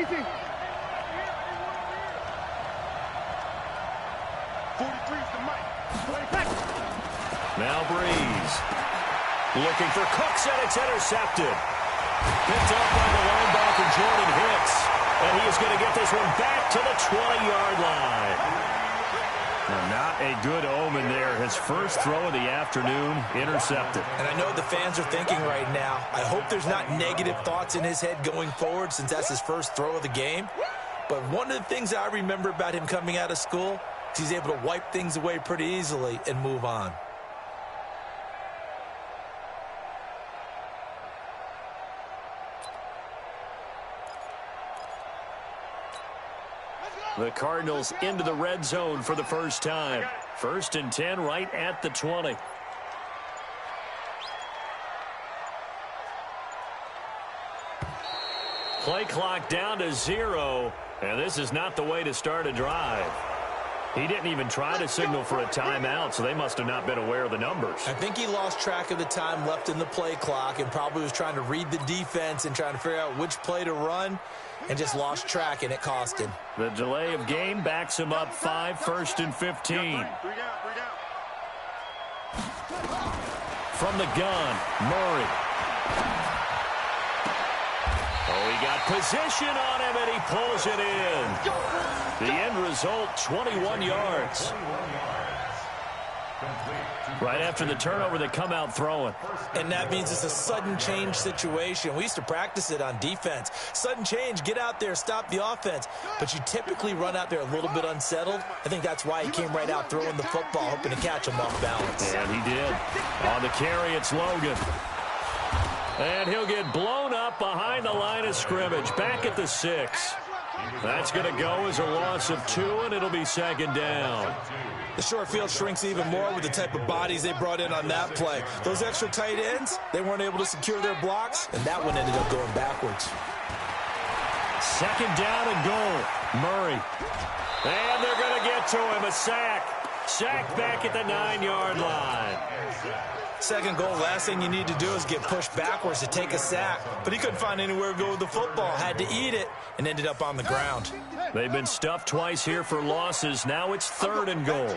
Easy. 43's the mic. 20 seconds. Now Breeze. Looking for Cooks, and it's intercepted. Picked up by the linebacker, Jordan Hicks. And he is going to get this one back to the 20-yard line. Well, not a good omen there. His first throw of the afternoon intercepted. And I know the fans are thinking right now, I hope there's not negative thoughts in his head going forward since that's his first throw of the game. But one of the things I remember about him coming out of school is he's able to wipe things away pretty easily and move on. The Cardinals into the red zone for the first time. 1st and 10 right at the 20. Play clock down to 0. And this is not the way to start a drive. He didn't even try to signal for a timeout, so they must have not been aware of the numbers. I think he lost track of the time left in the play clock and probably was trying to read the defense and trying to figure out which play to run and just lost track, and it cost him. The delay of game backs him up 5, 1st and 15. 3 down. From the gun, Murray. Oh, he got position on him, and he pulls it in. The end result, 21 yards. Right after the turnover, they come out throwing. And that means it's a sudden change situation. We used to practice it on defense. Sudden change, get out there, stop the offense. But you typically run out there a little bit unsettled. I think that's why he came right out throwing the football, hoping to catch him off balance. And he did. On the carry, it's Logan. And he'll get blown up behind the line of scrimmage, back at the 6. That's going to go as a loss of 2, and it'll be 2nd down. The short field shrinks even more with the type of bodies they brought in on that play. Those extra tight ends, they weren't able to secure their blocks, and that one ended up going backwards. 2nd down and goal. Murray. And they're going to get to him. A sack. Sack back at the 9-yard line. 2nd goal, last thing you need to do is get pushed backwards to take a sack. But he couldn't find anywhere to go with the football. Had to eat it and ended up on the ground. They've been stuffed twice here for losses. Now it's 3rd and goal.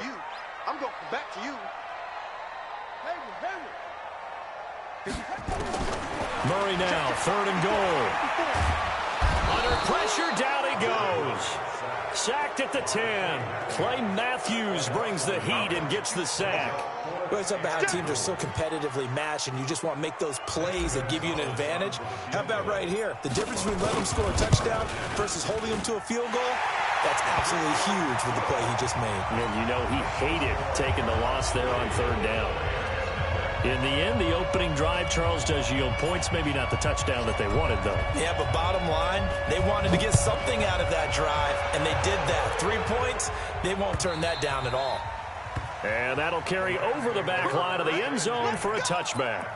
I'm going back to you. Murray now, 3rd and goal. Under pressure, down he goes. Sacked at the 10. Clay Matthews brings the heat and gets the sack. Well, it's about how teams are so competitively matched, and you just want to make those plays that give you an advantage. How about right here? The difference between letting them score a touchdown versus holding them to a field goal, that's absolutely huge with the play he just made. And you know he hated taking the loss there on 3rd down. In the end, the opening drive, Charles, does yield points. Maybe not the touchdown that they wanted, though. Yeah, but bottom line, they wanted to get something out of that drive, and they did that. 3 points, they won't turn that down at all. And that'll carry over the back line of the end zone for a touchback.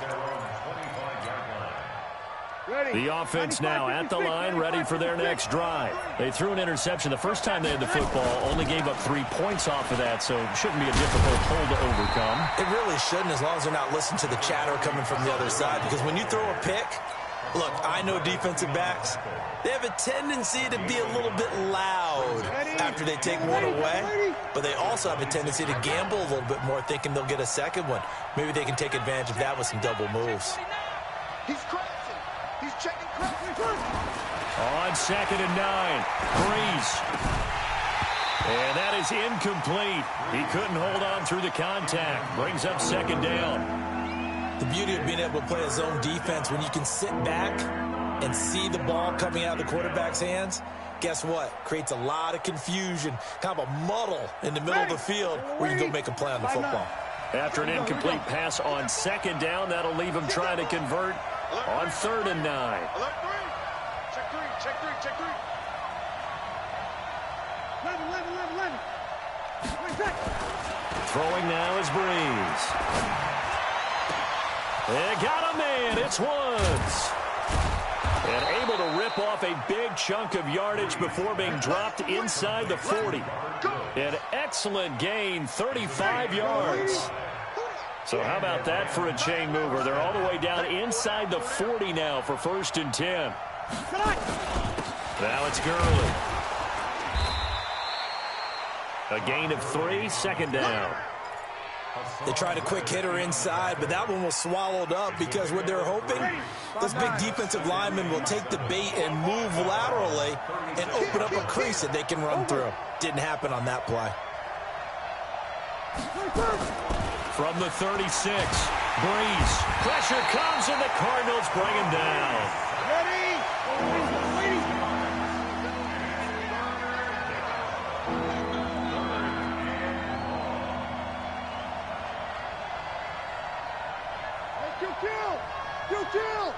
The offense now at the line, ready for their next drive. They threw an interception the first time they had the football, only gave up 3 points off of that, so it shouldn't be a difficult hole to overcome. It really shouldn't, as long as they're not listening to the chatter coming from the other side, because when you throw a pick, look, I know defensive backs, they have a tendency to be a little bit loud after they take one away, but they also have a tendency to gamble a little bit more, thinking they'll get a second one. Maybe they can take advantage of that with some double moves. He's crossing. He's checking crossing. On 2nd and 9, Breeze. And that is incomplete. He couldn't hold on through the contact. Brings up 2nd down. The beauty of being able to play a zone defense, when you can sit back and see the ball coming out of the quarterback's hands, guess what? Creates a lot of confusion, kind of a muddle in the middle of the field where you can go make a play on the football. After an incomplete pass on 2nd down, that'll leave him trying to convert on 3rd and 9. Alert 3. Check 3. Check 3. Check 3. 11. Throwing now is Breeze. They got a man. It's Woods. And able to rip off a big chunk of yardage before being dropped inside the 40. An excellent gain, 35 yards. So how about that for a chain mover? They're all the way down inside the 40 now for 1st and 10. Now it's Gurley. A gain of 3, second down. They tried a quick hitter inside, but that one was swallowed up because what they're hoping, this big defensive lineman will take the bait and move laterally and open up a crease that they can run through. Didn't happen on that play. From the 36, Breeze. Pressure comes, and the Cardinals bring him down. Ready? Kill!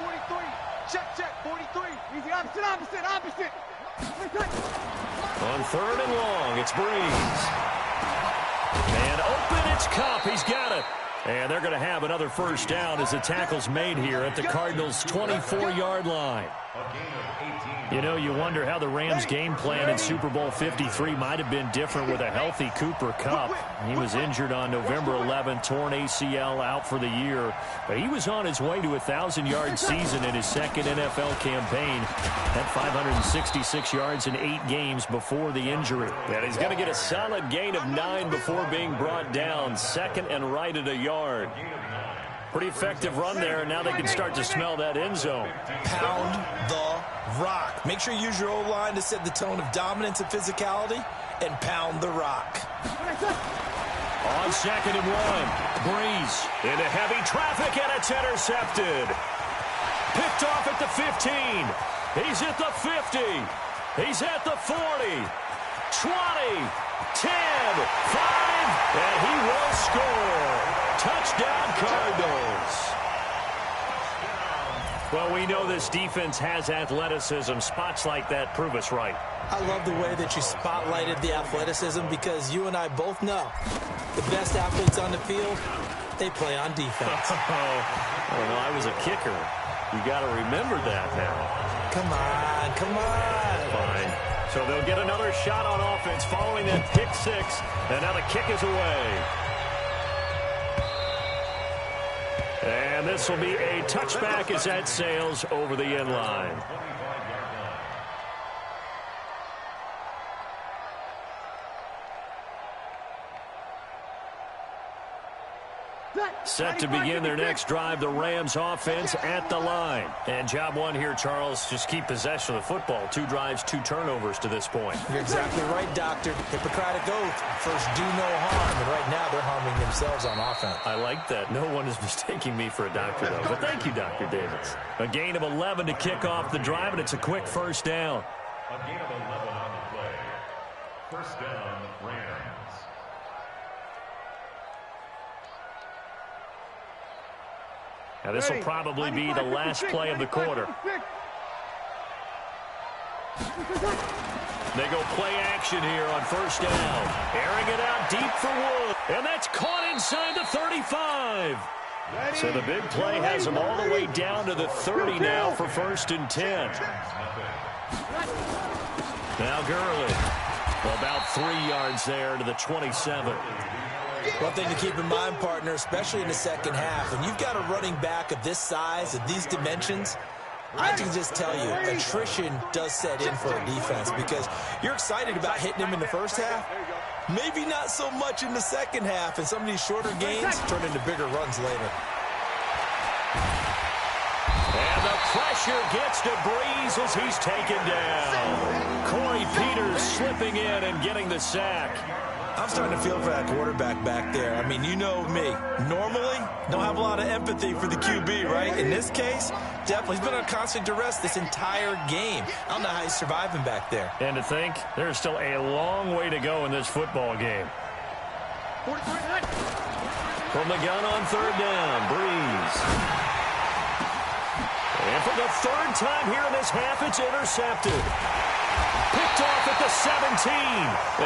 43. Check, 43. Easy, opposite. On third and long, it's Breeze. And open, it's Cup. He's got it. And they're going to have another first down as the tackle's made here at the Cardinals' 24-yard line. You know, you wonder how the Rams' game plan in Super Bowl 53 might have been different with a healthy Cooper Kupp. He was injured on November 11, torn ACL, out for the year. But he was on his way to a 1,000-yard season in his second NFL campaign. Had 566 yards in 8 games before the injury. And he's going to get a solid gain of 9 before being brought down. Second and right at a yard. Pretty effective run there, and now they can start to smell that end zone. Pound the rock. Make sure you use your O-line to set the tone of dominance and physicality, and pound the rock. On second and 1, Breeze into heavy traffic, and it's intercepted. Picked off at the 15. He's at the 50. He's at the 40. 20, 10, 5, and he will score. Touchdown, Cardinals. Well, we know this defense has athleticism. Spots like that prove us right. I love the way that you spotlighted the athleticism because you and I both know the best athletes on the field, they play on defense. Well, I was a kicker. You got to remember that now. Come on. Fine. So they'll get another shot on offense following that pick 6, and now the kick is away. And this will be a touchback as that sails over the end line. Set to begin their next drive, the Rams offense at the line. And job 1 here, Charles, just keep possession of the football. 2 drives, 2 turnovers to this point. You're exactly right, Doctor. Hippocratic oath. First, do no harm. And right now, they're harming themselves on offense. I like that. No one is mistaking me for a doctor, though. But thank you, Dr. Davis. A gain of 11 to kick off the drive, and it's a quick first down. A gain of 11 on the play. First down, Rams. Now, this will probably be the last play of the quarter. They go play action here on first down. Airing it out deep for Wood. And that's caught inside the 35. So the big play has them all the way down to the 30 now for first and 10. Now Gurley. About 3 yards there to the 27. One thing to keep in mind, partner, especially in the second half, when you've got a running back of this size, of these dimensions, I can just tell you, attrition does set in for a defense because you're excited about hitting him in the first half, maybe not so much in the second half, and some of these shorter gains turn into bigger runs later. And the pressure gets to Breeze as he's taken down. Corey Peters slipping in and getting the sack. I'm starting to feel for that quarterback back there. I mean, you know me. Normally, don't have a lot of empathy for the QB, right? In this case, definitely. He's been on constant duress this entire game. I don't know how he's surviving back there. And to think, there's still a long way to go in this football game. From the gun on third down, Breeze. And for the third time here in this half, it's intercepted. Picked off at the 17.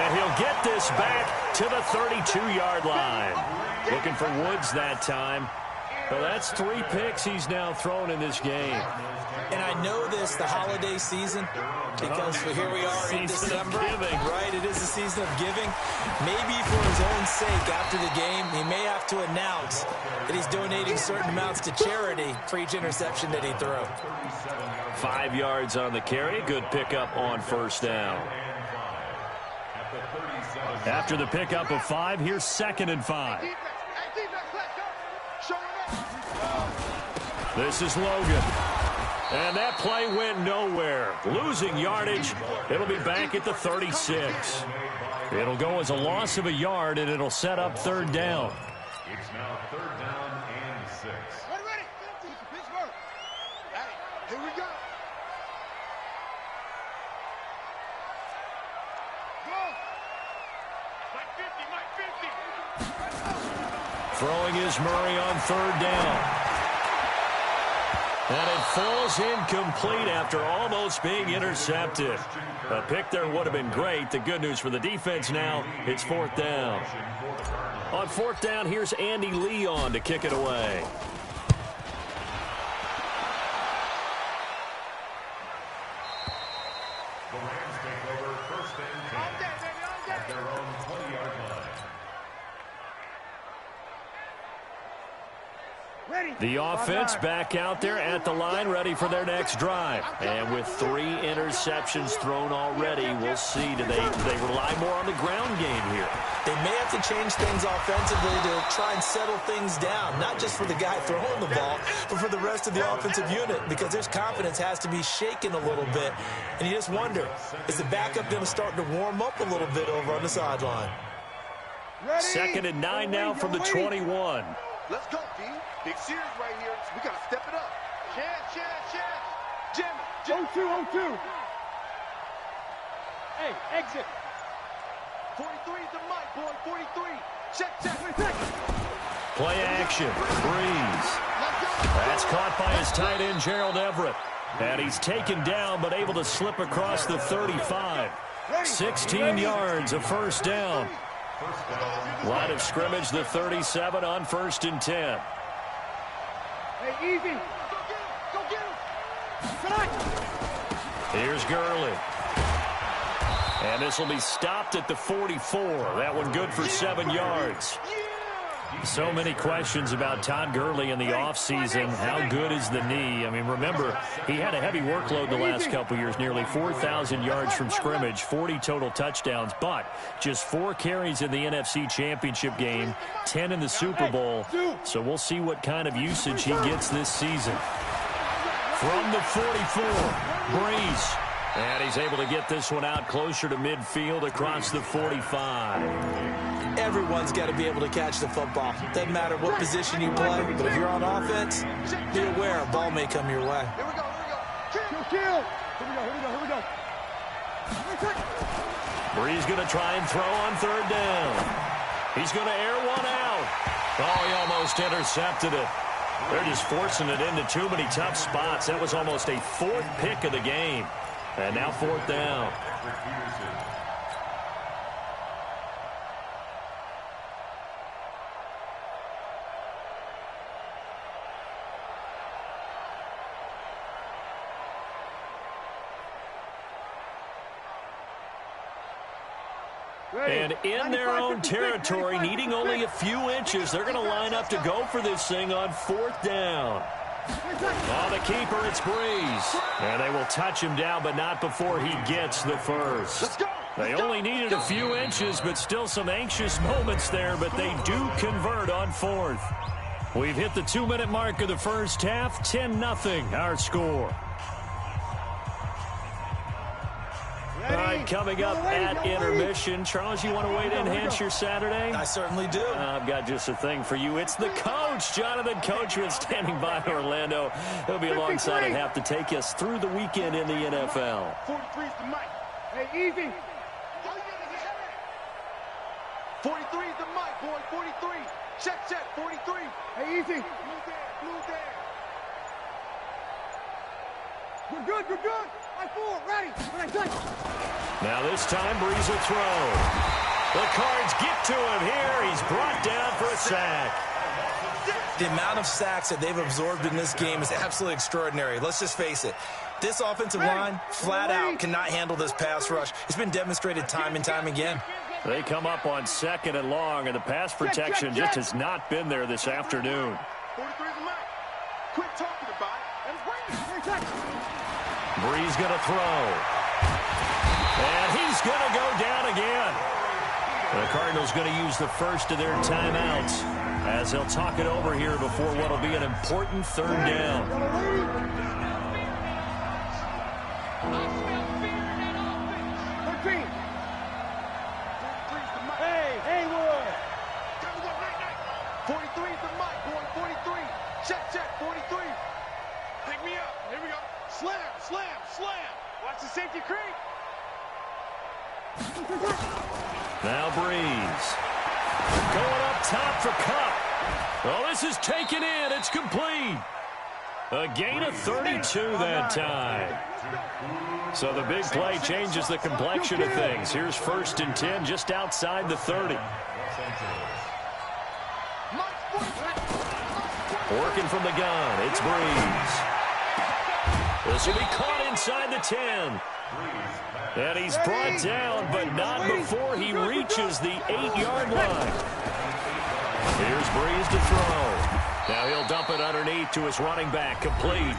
And he'll get this back to the 32-yard line. Looking for Woods that time. Well, that's 3 picks he's now thrown in this game. And I know this, the holiday season, because here we are in December. Right, it is the season of giving. Maybe for his own sake, after the game, he may have to announce that he's donating certain amounts to charity for each interception that he threw. 5 yards on the carry. Good pickup on first down. After the pickup of 5, here's 2nd and 5. This is Logan. And that play went nowhere. Losing yardage. It'll be back at the 36. It'll go as a loss of a yard, and it'll set up 3rd down. It's now 3rd down and 6. Ready. Pittsburgh. Hey, here we go. Throwing is Murray on 3rd down. And it falls incomplete after almost being intercepted. A pick there would have been great. The good news for the defense now, it's 4th down. On 4th down, here's Andy Leon to kick it away. The Rams take over 1st and 10 at their own 20-yard line. The offense back out there at the line, ready for their next drive. And with 3 interceptions thrown already, we'll see. Do they rely more on the ground game here? They may have to change things offensively to try and settle things down, not just for the guy throwing the ball, but for the rest of the offensive unit, because their confidence has to be shaken a little bit. And you just wonder, is the backup going to start to warm up a little bit over on the sideline? 2nd and 9 now from the 21. Let's go, D. Big series right here. We got to step it up. Chance. Jim. 0-2. Hey, exit. 43 is the mic, boy. 43. Check. Play action. Breeze. That's caught by his tight end, Gerald Everett. And he's taken down, but able to slip across the 35. 16 yards, a 1st down. Line of scrimmage, the 37 on 1st and 10. Hey, easy. Go get him. Here's Gurley. And this will be stopped at the 44. That one good for 7 yards. So many questions about Todd Gurley in the offseason. How good is the knee? I mean, remember, he had a heavy workload the last couple years, nearly 4,000 yards from scrimmage, 40 total touchdowns, but just 4 carries in the NFC Championship game, 10 in the Super Bowl. So we'll see what kind of usage he gets this season. From the 44, Breeze. And he's able to get this one out closer to midfield across the 45. Everyone's got to be able to catch the football. Doesn't matter what position you play, but if you're on offense, be aware a ball may come your way. Here we go. Kill. Here we go. Breeze going to try and throw on 3rd down. He's going to air one out. Oh, he almost intercepted it. They're just forcing it into too many tough spots. That was almost a 4th pick of the game. And now 4th down. And in their own territory, needing only a few inches, they're going to line up to go for this thing on 4th down. On the keeper, it's Breeze. And they will touch him down, but not before he gets the first. They only needed a few inches, but still some anxious moments there, but they do convert on 4th. We've hit the 2-minute mark of the first half, 10-0 our score. All right, coming up at intermission. Charles, you want to wait to enhance your Saturday? I certainly do. I've got just a thing for you. It's the coach, Jonathan Coachman, standing by in Orlando. He'll be alongside and have to take us through the weekend in the NFL. 43's the mic. Hey, easy. 43's the mic, boy. 43. Check. 43. Hey, easy. Blue there. You're good. I-4, ready. When I touch. Now this time, Breeze will throw. The Cards get to him here. He's brought down for a sack. The amount of sacks that they've absorbed in this game is absolutely extraordinary. Let's just face it. This offensive line, flat out, cannot handle this pass rush. It's been demonstrated time and time again. They come up on 2nd and long, and the pass protection just has not been there this afternoon. 43's the mic. Quit talking about it. And Breeze. Brees going to throw. And he's going to go down again. The Cardinals going to use the first of their timeouts as they'll talk it over here before what will be an important third down. Hey, Haywood! 43 is the mic, boy. 43. Check, 43. Pick me up. Here we go. Slam. Watch the safety creep. Now Brees. Going up top for Cup. Well, this is taken in. It's complete. A gain of 32 that time. So the big play changes the complexion of things. Here's 1st and 10 just outside the 30. Working from the gun, it's Brees. This will be caught inside the 10. And he's brought down, but not before he reaches the 8-yard line. Here's Brees to throw. Now he'll dump it underneath to his running back, complete.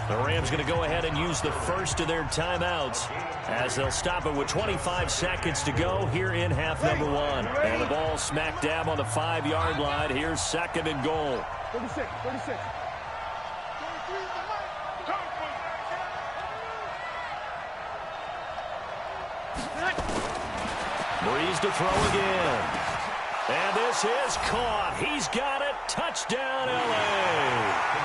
The Rams going to go ahead and use the first of their timeouts as they'll stop it with 25 seconds to go here in half number 1. And the ball smack dab on the 5-yard line. Here's 2nd and goal. 36. Brees to throw again. And this is caught. He's got it. Touchdown, L.A.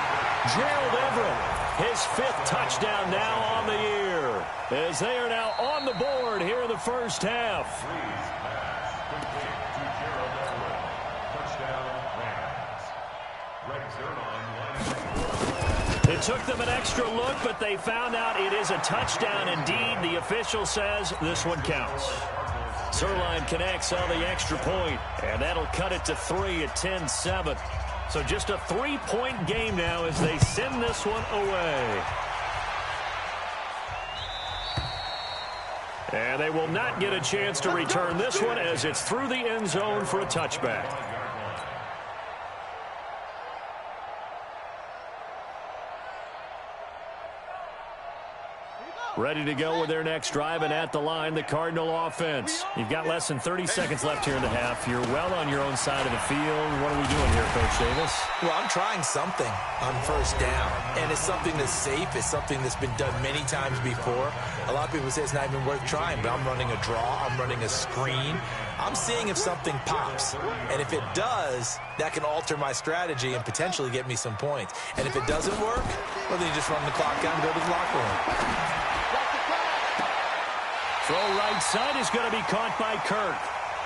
Gerald Everett, his 5th touchdown now on the year, as they are now on the board here in the first half. It took them an extra look, but they found out it is a touchdown indeed. The official says this one counts. Sirline connects on the extra point, and that'll cut it to 3 at 10-7. So just a 3-point game now as they send this one away. And they will not get a chance to return this one as it's through the end zone for a touchback. Ready to go with their next drive, and at the line, the Cardinal offense. You've got less than 30 seconds left here in the half. You're well on your own side of the field. What are we doing here, Coach Davis? Well, I'm trying something on 1st down, and it's something that's safe. It's something that's been done many times before. A lot of people say it's not even worth trying, but I'm running a draw. I'm running a screen. I'm seeing if something pops, and if it does, that can alter my strategy and potentially get me some points. And if it doesn't work, well, then you just run the clock down and go to the locker room. Throw right side is going to be caught by Kirk.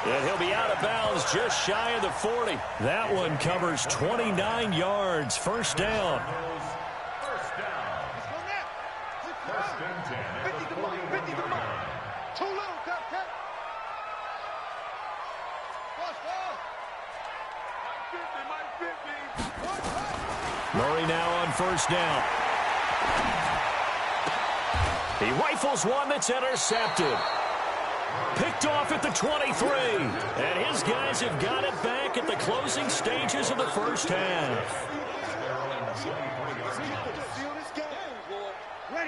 And he'll be out of bounds just shy of the 40. That one covers 29 yards. 1st down. Murray now on 1st down. He rifles one that's intercepted. Picked off at the 23. And his guys have got it back at the closing stages of the first half.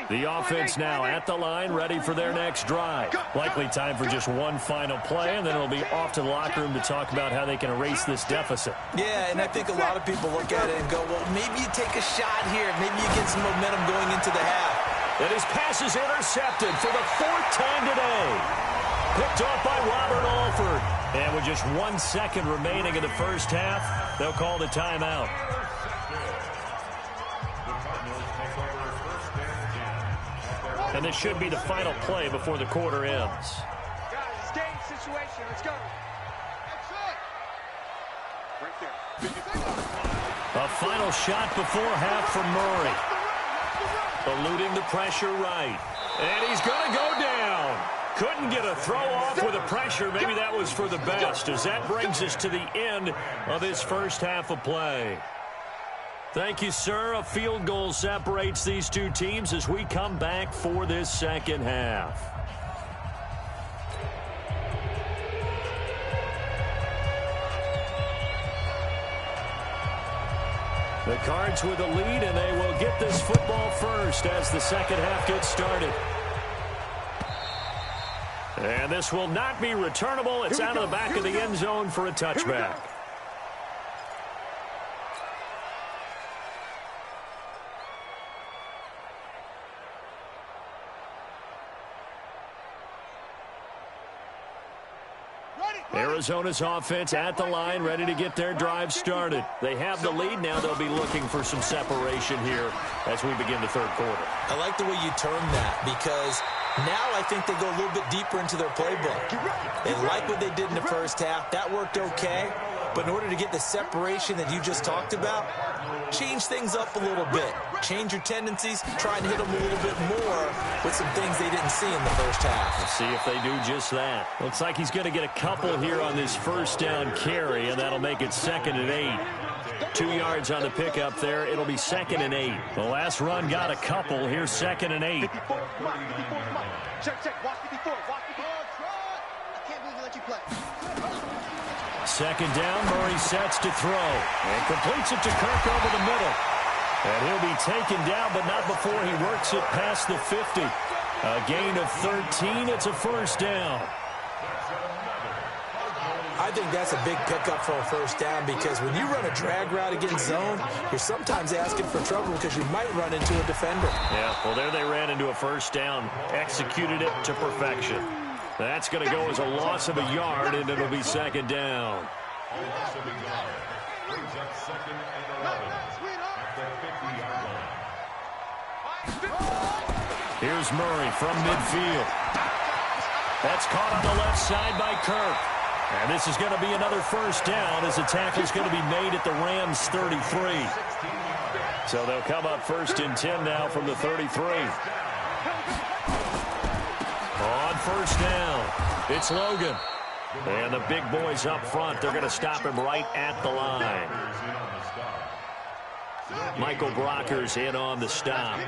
The offense now at the line, ready for their next drive. Likely time for just one final play, and then it'll be off to the locker room to talk about how they can erase this deficit. Yeah, and I think a lot of people look at it and go, well, maybe you take a shot here. Maybe you get some momentum going into the half. And his pass is intercepted for the 4th time today. Picked off by Robert Alford. And with just 1 second remaining in the first half, they'll call the timeout. And this should be the final play before the quarter ends. Guys, it's game situation. Let's go. A final shot before half from Murray. Eluding the pressure right. And he's going to go down. Couldn't get a throw off with the pressure. Maybe that was for the best, as that brings us to the end of this first half of play. Thank you, sir. A field goal separates these two teams as we come back for this second half. The Cards with the lead, and they will get this football first as the second half gets started. And this will not be returnable. It's out of the back of the end zone for a touchback. Arizona's offense at the line, ready to get their drive started. They have the lead now. They'll be looking for some separation here as we begin the third quarter. I like the way you term that, because now I think they go a little bit deeper into their playbook. They like what they did in the first half. That worked okay. But in order to get the separation that you just talked about, change things up a little bit. Change your tendencies. Try and hit them a little bit more with some things they didn't see in the first half. We'll see if they do just that. Looks like he's going to get a couple here on this first down carry, and that'll make it 2nd and 8. 2 yards on the pickup there. It'll be 2nd and 8. The last run got a couple. Here's 2nd and 8. Check. Watch the before. I can't believe you let you play. Second down, Murray sets to throw and completes it to Kirk over the middle. And he'll be taken down, but not before he works it past the 50. A gain of 13. It's a first down. I think that's a big pickup for a first down, because when you run a drag route against zone, you're sometimes asking for trouble because you might run into a defender. Yeah, well, there they ran into a first down, executed it to perfection. That's going to go as a loss of a yard, and it'll be second down. Loss of a yard. Brings up 2nd and 11 at the 50-yard line. Here's Murray from midfield. That's caught on the left side by Kirk. And this is going to be another first down as the tackle's going to be made at the Rams' 33. So they'll come up 1st and 10 now from the 33. On first down, it's Logan. And the big boys up front, they're going to stop him right at the line. Michael Brocker's in on the stop.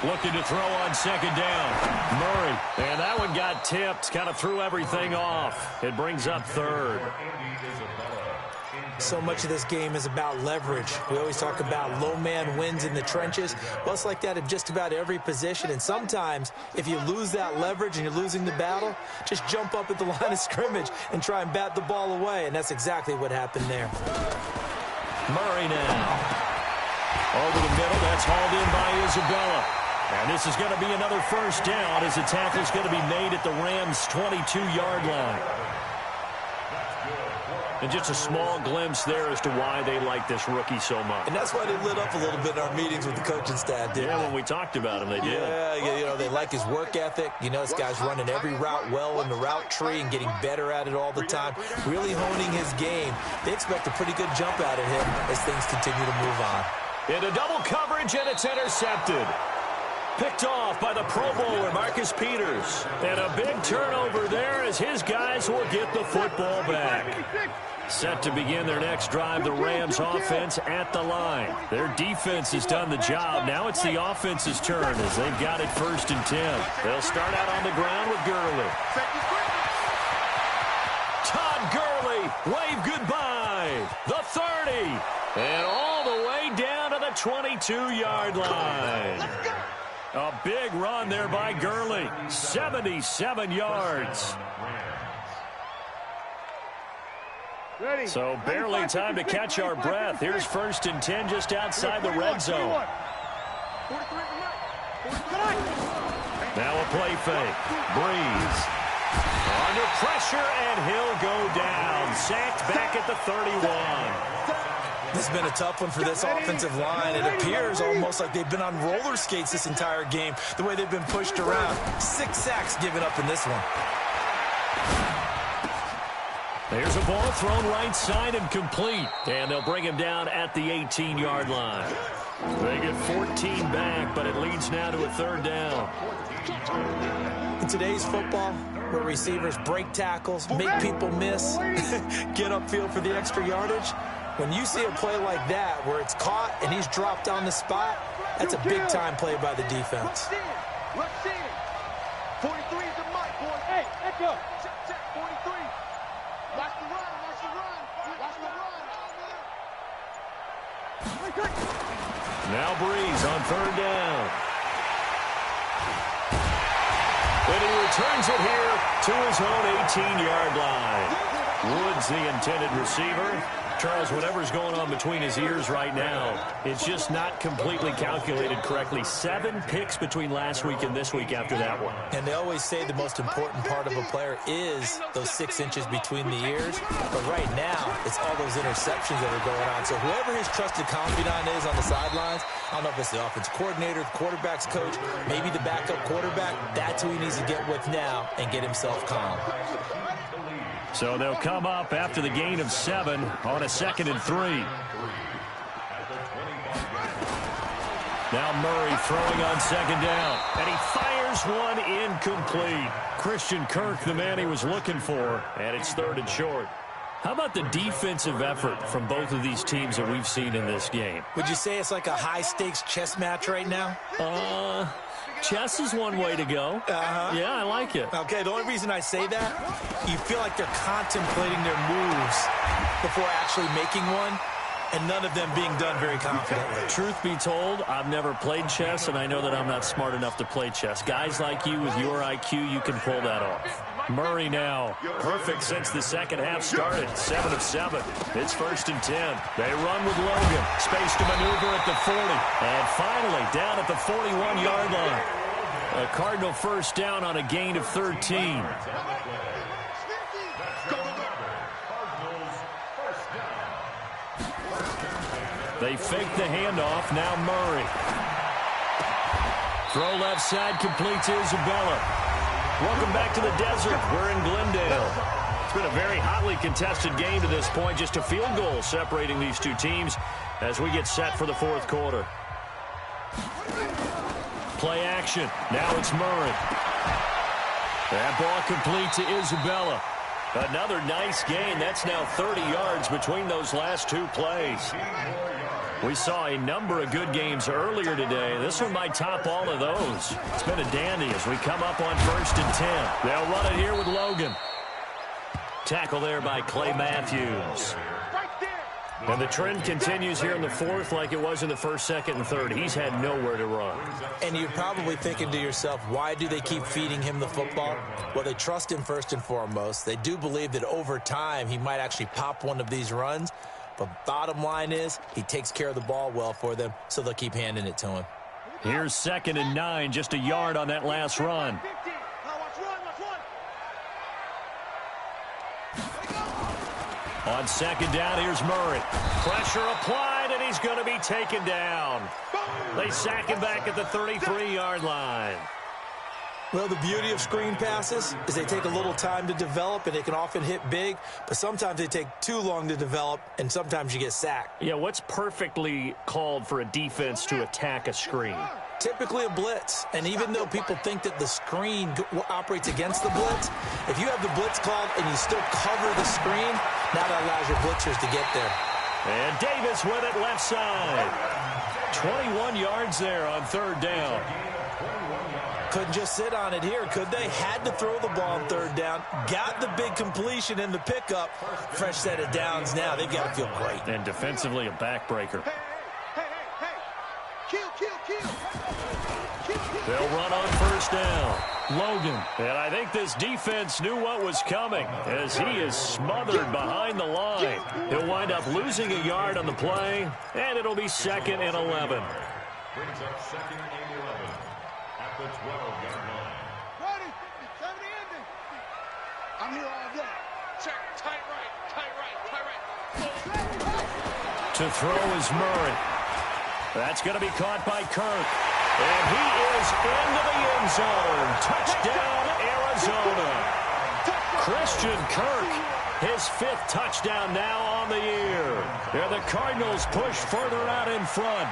Looking to throw on second down. Murray. And that one got tipped. Kind of threw everything off. It brings up 3rd. So much of this game is about leverage. We always talk about low man wins in the trenches. Well, it's like that in just about every position. And sometimes, if you lose that leverage and you're losing the battle, just jump up at the line of scrimmage and try and bat the ball away. And that's exactly what happened there. Murray now. Over the middle. That's hauled in by Isabella. And this is going to be another first down as the tackle's going to be made at the Rams' 22-yard line. And just a small glimpse there as to why they like this rookie so much. And that's why they lit up a little bit in our meetings with the coaching staff, didn't they? When we talked about him, they did. Yeah, you know, they like his work ethic. You know, this guy's running every route well in the route tree and getting better at it all the time, really honing his game. They expect a pretty good jump out of him as things continue to move on. Into double coverage, and it's intercepted. Picked off by the Pro Bowler, Marcus Peters. And a big turnover there as his guys will get the football back. Set to begin their next drive, the Rams offense at the line. Their defense has done the job. Now it's the offense's turn as they've got it 1st and 10. They'll start out on the ground with Gurley. Todd Gurley, wave goodbye. The 30. And all the way down to the 22-yard line. A big run there by Gurley. 77 yards. So barely time to catch our breath. Here's 1st and 10 just outside the red zone. Now a play fake. Breeze. Under pressure, and he'll go down. Sacked back at the 31. This has been a tough one for this offensive line. It appears almost like they've been on roller skates this entire game, the way they've been pushed around. 6 sacks given up in this one. There's a ball thrown right side and complete. And they'll bring him down at the 18-yard line. They get 14 back, but it leads now to a 3rd down. In today's football, where receivers break tackles, make people miss, get upfield for the extra yardage, when you see a play like that where it's caught and he's dropped on the spot, that's a big-time play by the defense. Let's see it. 43 is the mic, boy. Hey, let's go. Check, 43. Watch the run. Now Breeze on third down. And he returns it here to his own 18-yard line. Woods, the intended receiver. Charles, whatever's going on between his ears right now, it's just not completely calculated correctly. 7 picks between last week and this week after that one. And they always say the most important part of a player is those 6 inches between the ears. But right now, it's all those interceptions that are going on. So whoever his trusted confidant is on the sidelines, I don't know if it's the offense coordinator, the quarterback's coach, maybe the backup quarterback, that's who he needs to get with now and get himself calm. So they'll come up after the gain of 7 on a 2nd and 3. Now Murray throwing on 2nd down. And he fires one incomplete. Christian Kirk, the man he was looking for. And it's 3rd and short. How about the defensive effort from both of these teams that we've seen in this game? Would you say it's like a high-stakes chess match right now? Chess is one way to go. Yeah, I like it. Okay, the only reason I say that, you feel like they're contemplating their moves before actually making one, and none of them being done very confidently. Truth be told, I've never played chess, and I know that I'm not smart enough to play chess. Guys like you with your IQ, you can pull that off. Murray now, perfect since the second half started, 7 of 7. It's 1st and 10. They run with Logan, space to maneuver at the 40, and finally down at the 41-yard line. A Cardinal first down on a gain of 13. They fake the handoff, now Murray. Throw left side, complete to Isabella. Welcome back to the desert. We're in Glendale. It's been a very hotly contested game to this point. Just a field goal separating these two teams as we get set for the 4th quarter. Play action. Now it's Murray. That ball complete to Isabella. Another nice gain. That's now 30 yards between those last 2 plays. We saw a number of good games earlier today. This one might top all of those. It's been a dandy as we come up on 1st and 10. They'll run it here with Logan. Tackle there by Clay Matthews. And the trend continues here in the 4th like it was in the 1st, 2nd, and 3rd. He's had nowhere to run. And you're probably thinking to yourself, why do they keep feeding him the football? Well, they trust him first and foremost. They do believe that over time he might actually pop one of these runs. But bottom line is, he takes care of the ball well for them, so they'll keep handing it to him. Here's 2nd and 9, just a yard on that last run. On 2nd down, here's Murray. Pressure applied, and he's going to be taken down. They sack him back at the 33-yard line. Well, the beauty of screen passes is they take a little time to develop, and they can often hit big, but sometimes they take too long to develop, and sometimes you get sacked. Yeah, what's perfectly called for a defense to attack a screen? Typically a blitz, and even though people think that the screen operates against the blitz, if you have the blitz called and you still cover the screen, now that allows your blitzers to get there. And Davis with it left side. 21 yards there on 3rd down. Couldn't just sit on it here, could they? Had to throw the ball on 3rd down. Got the big completion in the pickup. Fresh set of downs now. They've got to feel great. And defensively, a backbreaker. They'll run on 1st down. Logan. And I think this defense knew what was coming as he is smothered behind the line. He'll wind up losing a yard on the play, and it'll be 2nd and 11. Brings up 2nd and 11 at the 12-yard line. Ready? 70 ending. I'm here all day. Check. Tight right. Tight right. Tight right. To throw is Murray. That's going to be caught by Kirk. And he is into the end zone. Touchdown, Arizona. Christian Kirk, his 5th touchdown now on the year. And the Cardinals push further out in front.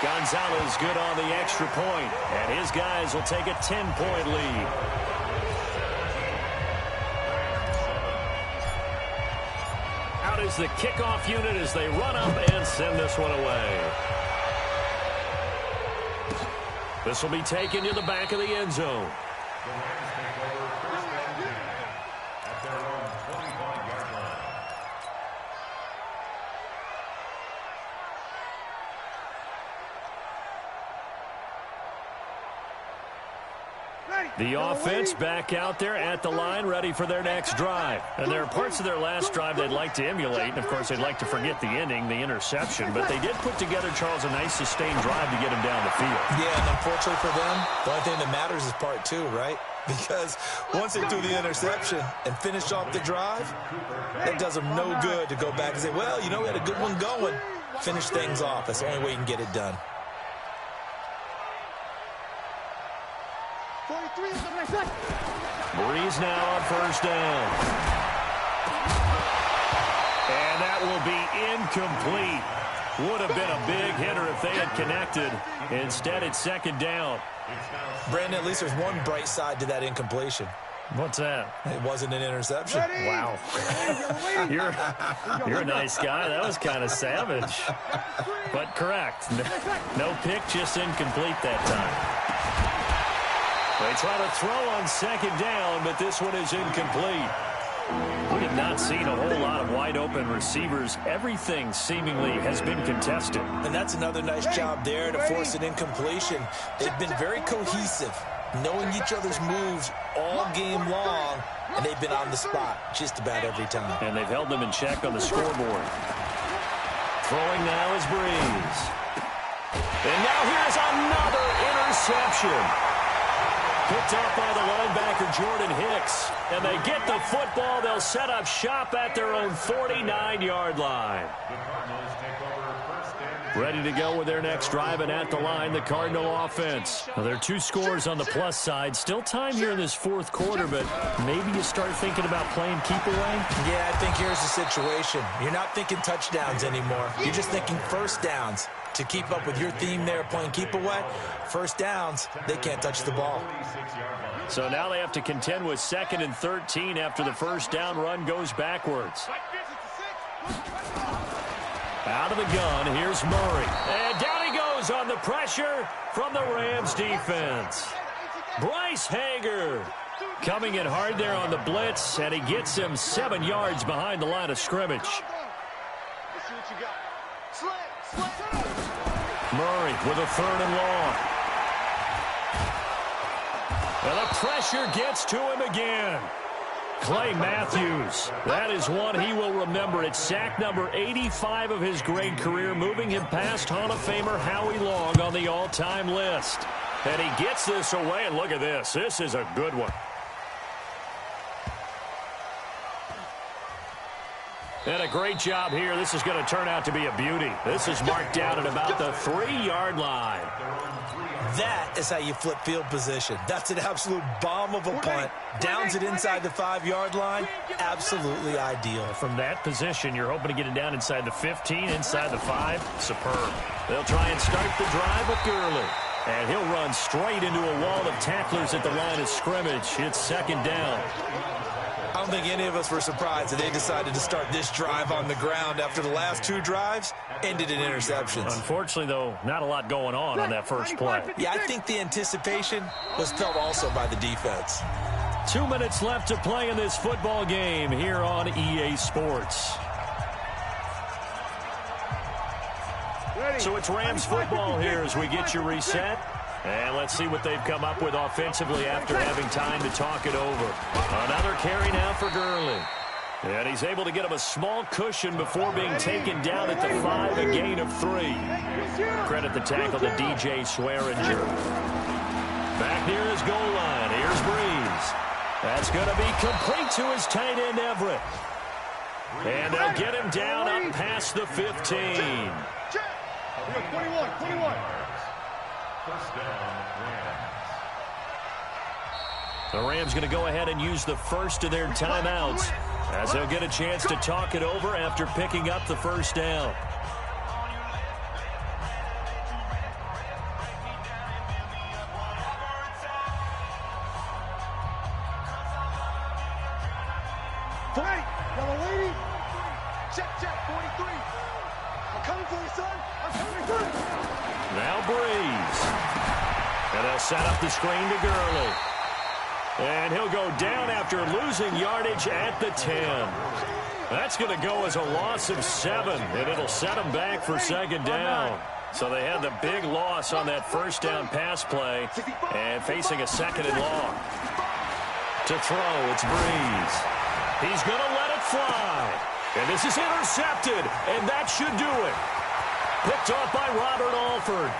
Gonzalez good on the extra point, and his guys will take a 10-point lead. Out is the kickoff unit as they run up and send this one away. This will be taken to the back of the end zone. The Rams take over 1st and 10 at their own 25-yard line. The offense back out there at the line, ready for their next drive. And there are parts of their last drive they'd like to emulate. And, of course, they'd like to forget the ending, the interception. But they did put together, Charles, a nice sustained drive to get him down the field. Yeah, and unfortunately for them, the only thing that matters is part two, right? Because once they threw the interception and finished off the drive, that does them no good to go back and say, well, you know, we had a good one going. Finish things off. That's the only way you can get it done. 43 is the next set. Breeze now on first down. And that will be incomplete. Would have been a big hitter if they had connected. Instead, it's second down. Brandon, at least there's one bright side to that incompletion. What's that? It wasn't an interception. Wow. You're a nice guy. That was kind of savage. But correct. No pick, just incomplete that time. They try to throw on second down, but this one is incomplete. We have not seen a whole lot of wide-open receivers. Everything seemingly has been contested. And that's another nice job there to force an incompletion. They've been very cohesive, knowing each other's moves all game long, and they've been on the spot just about every time. And they've held them in check on the scoreboard. Throwing now is Breeze. And now here's another interception. Picked up by the linebacker, Jordan Hicks. And they get the football. They'll set up shop at their own 49-yard line. Ready to go with their next drive, and at the line, the Cardinal offense. Now, there are two scores on the plus side. Still time here in this fourth quarter, but maybe you start thinking about playing keep away? Yeah, I think here's the situation. You're not thinking touchdowns anymore. You're just thinking first downs. To keep up with your theme there, playing keep away, first downs, they can't touch the ball. So now they have to contend with 2nd and 13 after the first down run goes backwards. Out of the gun, here's Murray. And down he goes on the pressure from the Rams defense. Bryce Hager coming in hard there on the blitz, and he gets him 7 yards behind the line of scrimmage. Let's see what you got. Slam. Murray with a 3rd and long. And the pressure gets to him again. Clay Matthews, that is one he will remember. It's sack number 85 of his great career, moving him past Hall of Famer Howie Long on the all-time list. And he gets this away, and look at this. This is a good one. And a great job here. This is going to turn out to be a beauty. This is marked down at about the 3-yard line. That is how you flip field position. That's an absolute bomb of a punt. Downs it inside the 5-yard line. Absolutely ideal. From that position, you're hoping to get it down inside the 15, inside the 5. Superb. They'll try and start the drive with Gurley. And he'll run straight into a wall of tacklers at the line of scrimmage. It's second down. I don't think any of us were surprised that they decided to start this drive on the ground after the last 2 drives ended in interceptions. Unfortunately, though, not a lot going on that first play. Yeah, I think the anticipation was felt also by the defense. 2 minutes left to play in this football game here on EA Sports. So it's Rams football here as we get you reset. And let's see what they've come up with offensively after having time to talk it over. Another carry now for Gurley. And he's able to get him a small cushion before being taken down at the 5, a gain of 3. Credit the tackle to DJ Swearinger. Back near his goal line. Here's Breeze. That's going to be complete to his tight end, Everett. And they'll get him down up past the 15. 21. First down, Rams. The Rams going to go ahead and use the first of their timeouts as they'll get a chance to talk it over after picking up the first down. Yellow lady. Check, 43. I'm coming for you, son. I'm coming for you. Now Breeze. And they'll set up the screen to Gurley. And he'll go down after losing yardage at the 10. That's going to go as a loss of 7, and it'll set him back for second down. So they had the big loss on that first down pass play and facing a second and long. To throw, it's Breeze. He's going to let it fly. And this is intercepted, and that should do it. Picked off by Robert Alford.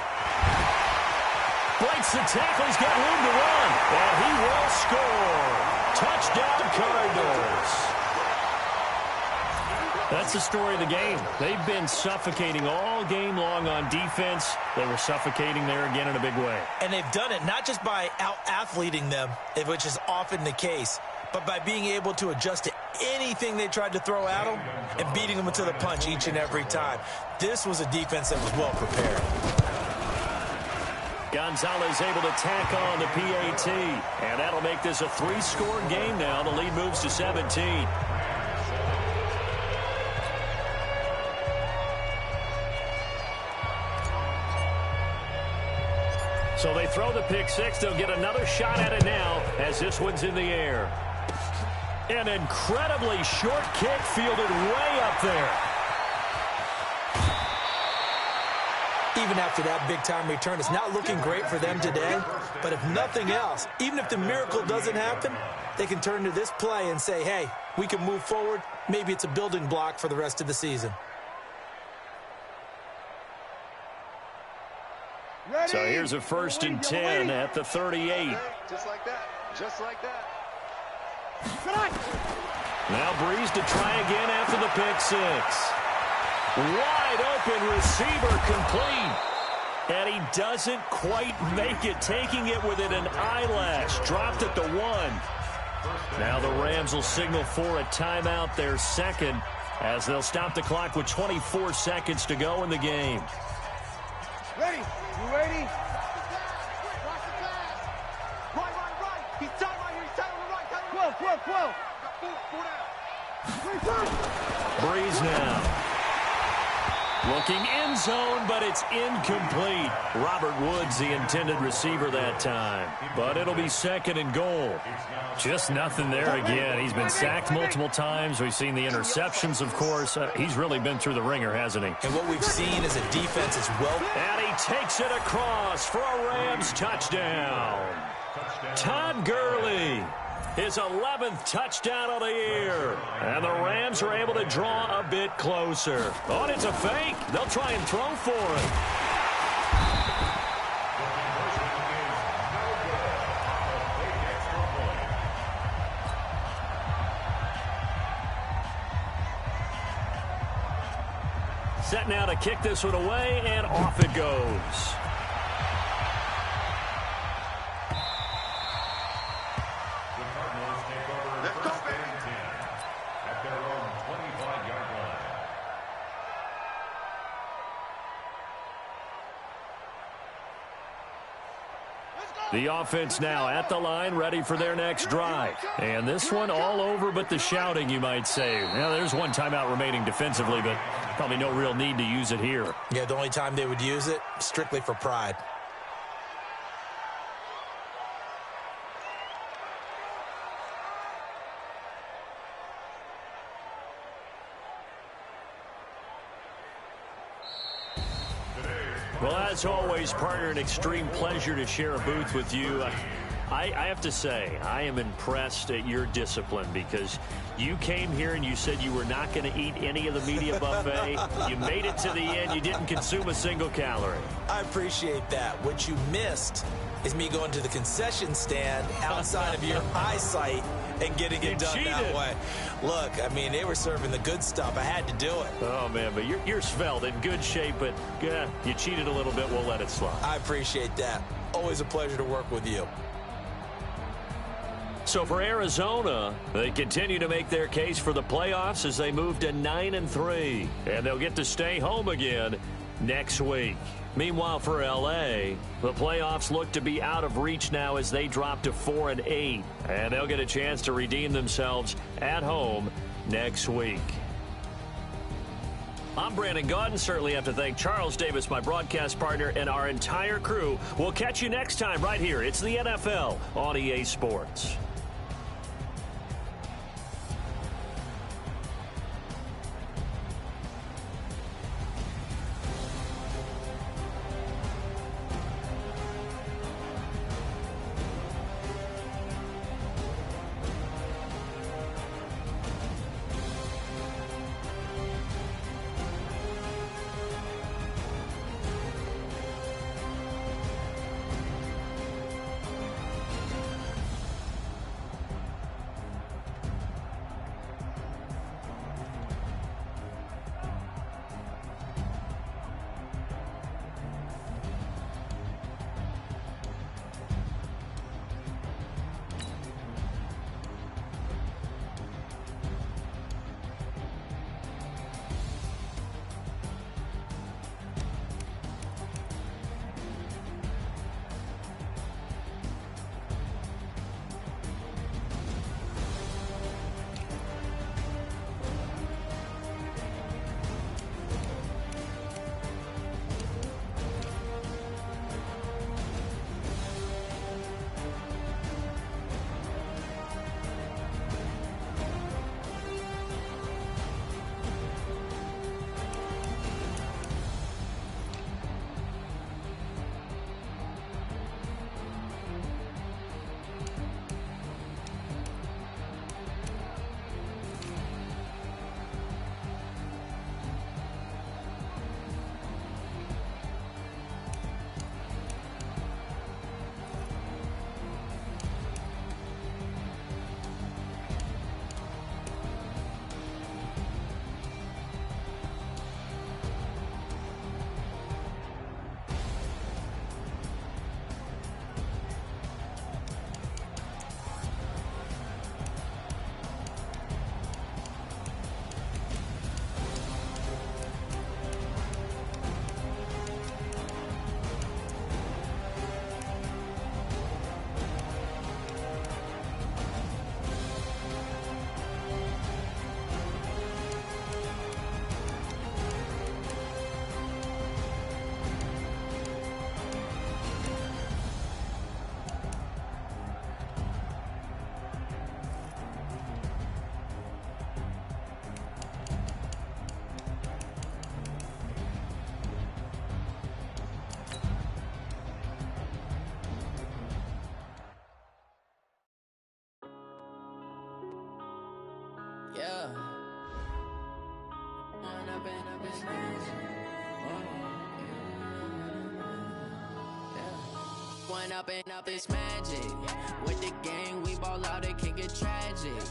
Breaks the tackle. He's got room to run, and he will score. Touchdown, Cardinals. That's the story of the game. They've been suffocating all game long on defense. They were suffocating there again in a big way. And they've done it not just by out-athleting them, which is often the case, but by being able to adjust to anything they tried to throw at them and beating them to the punch each and every time. This was a defense that was well prepared. Gonzalez able to tack on the PAT, and that'll make this a 3-score game now. The lead moves to 17. So they throw the pick six. They'll get another shot at it now as this one's in the air. An incredibly short kick fielded way up there. Even after that big-time return, it's not looking great for them today. But if nothing else, even if the miracle doesn't happen, they can turn to this play and say, hey, we can move forward. Maybe it's a building block for the rest of the season. Ready? So here's a 1st and 10 at the 38. Just like that. Just like that. Now Breeze to try again after the pick six. Wide open receiver complete. And he doesn't quite make it, taking it within an eyelash. Dropped at the 1. Now the Rams will signal for a timeout, their second, as they'll stop the clock with 24 seconds to go in the game. Ready? You ready? Right. He's tied right here. He's tied on the right. 12. Breeze now. Looking end zone, but it's incomplete. Robert Woods, the intended receiver that time. But it'll be 2nd and goal. Just nothing there again. He's been sacked multiple times. We've seen the interceptions, of course. He's really been through the ringer, hasn't he? And what we've seen is a defense as well. And he takes it across for a Rams touchdown. Todd Gurley. His 11th touchdown of the year. And the Rams are able to draw a bit closer. Oh, and it's a fake. They'll try and throw for it. Set now to kick this one away, and off it goes. The offense now at the line, ready for their next drive. And this one all over but the shouting, you might say. Now, there's one timeout remaining defensively, but probably no real need to use it here. Yeah, the only time they would use it, strictly for pride. Well, as always, partner, an extreme pleasure to share a booth with you. I have to say, I am impressed at your discipline because you came here and you said you were not going to eat any of the media buffet. You made it to the end. You didn't consume a single calorie. I appreciate that. What you missed is me going to the concession stand outside of your eyesight and getting it done that way. Look, I mean, they were serving the good stuff. I had to do it. Oh, man, but you're svelte, in good shape, but you cheated a little bit. We'll let it slide. I appreciate that. Always a pleasure to work with you. So for Arizona, they continue to make their case for the playoffs as they move to 9-3. And they'll get to stay home again next week. Meanwhile, for L.A., the playoffs look to be out of reach now as they drop to 4-8. And they'll get a chance to redeem themselves at home next week. I'm Brandon Gaudin. Certainly have to thank Charles Davis, my broadcast partner, and our entire crew. We'll catch you next time right here. It's the NFL on EA Sports. this magic. One up and up this magic. With the gang, we ball out, it can get tragic.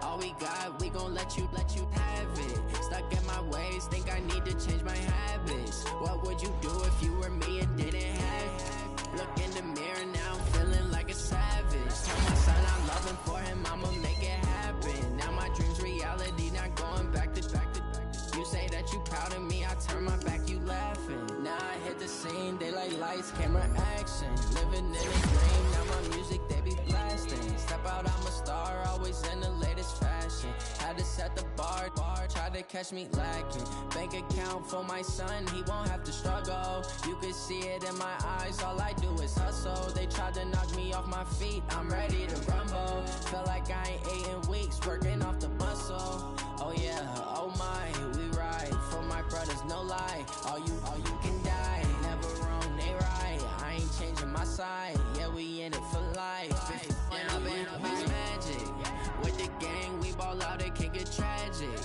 All we got, we gon' let you have it. Stuck in my ways, think I need to change my habits. What would you do if you were me and didn't have it? Look in the mirror now, I'm feeling like a savage. Tell my son I'm loving for him, I'ma make it happen. Now my dream's reality, not going back to. You say that you proud of me, I turn my back, you laughing. Now I hit the scene, daylight lights, camera action. Living in a dream, now my music, they be blasting. Step out, I'm a star, always in the latest fashion. Had to set the bar, try to catch me lacking. Bank account for my son, he won't have to struggle. You can see it in my eyes, all I do is hustle. They tried to knock me off my feet, I'm ready to rumble. Felt like I ain't ate in weeks, working off the muscle. Oh yeah, oh my, we ride for my brothers, no lie. All you can die, never wrong, they right. I ain't changing my side, yeah, we in it for life. When up and up is magic. With the gang, we ball out, it can get tragic.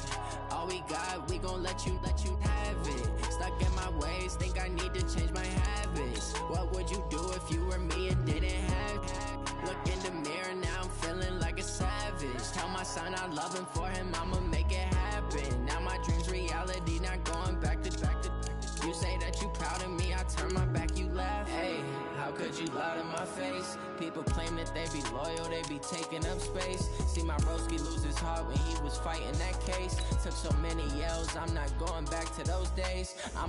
All we got, we gon' let you have it. Stuck in my ways, think I need to change my habits. What would you do if you were me and didn't have it? Look in the mirror, now I'm feeling like a savage. Tell my son I love him, for him I'ma make it happen. Now my dream's reality, not going back to. You say that you proud of me, I turn my back, you laugh. Hey, how could you lie to my face? People claim that they be loyal, they be taking up space. See my broski lose his heart when he was fighting that case. Took so many yells, I'm not going back to those days. I'm